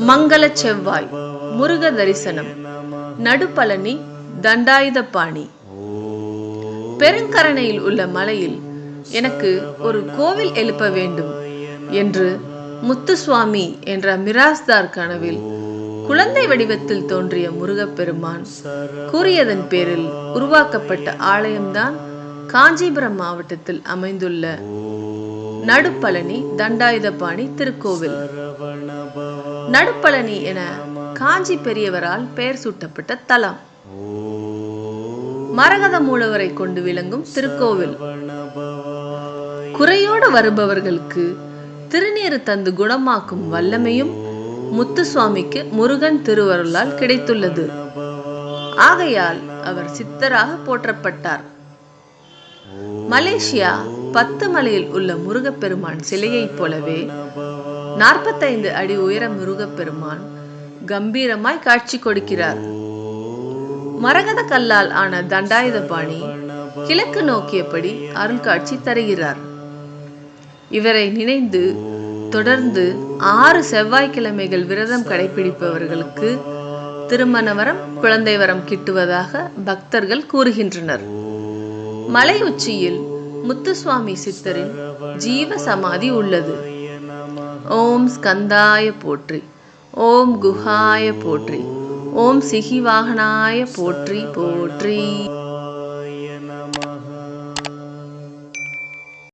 மங்கள செவ்வாய், முருக தரிசனம், நடுப்பழனி, தண்டாயுதபாணி. பெருங்கரணையில் உள்ள மலையில் எனக்கு ஒரு கோவில் எழுப்ப வேண்டும் என்று முத்துசுவாமி என்ற மிராஸ்தார் கனவில் குழந்தை வடிவத்தில் தோன்றிய முருகப்பெருமான் கூறியதன் பேரில் உருவாக்கப்பட்ட ஆலயம்தான் காஞ்சிபுரம் மாவட்டத்தில் அமைந்துள்ள நடுப்பழனி தண்டாயுதபாணி திருக்கோவில். நடுப்பழனி என காஞ்சி பெரியவரால் பெயர் சூட்டப்பட்ட தலம். மரகத மூலவரை கொண்டு விளங்கும் திருக்கோவில். குறையோடு வருபவர்களுக்கு திருநீறு தந்து குணமாக்கும் வல்லமையும் முத்துசுவாமிக்கு முருகன் திருவருளால் கிடைத்துள்ளது. ஆகையால் அவர் சித்தராக போற்றப்பட்டார். மலேசியா 10 மலையில் உள்ள முருகப்பெருமான் சிலையைப் போலவே 45 அடி உயர முருகப்பெருமான் கம்பீரமாய் காட்சி கொடுக்கிறார். மரகத கல்லால் ஆன தண்டாயுதபாணி கிழக்கு நோக்கியபடி அருள் காட்சி தருகிறார். இவரை நினைந்து தொடர்ந்து 6 செவ்வாய்க்கிழமைகள் விரதம் கடைபிடிப்பவர்களுக்கு திருமண வரம், குழந்தை வரம் கிட்டுவதாக பக்தர்கள் கூறுகின்றனர். மலை உச்சியில் முத்துசுவாமி சித்தரின் ஜீவ சமாதி உள்ளது. ஓம் ஸ்கந்தாய போற்றி, ஓம் குஹாய போற்றி, ஓம் சிகிவாகனாய போற்றி போற்றி.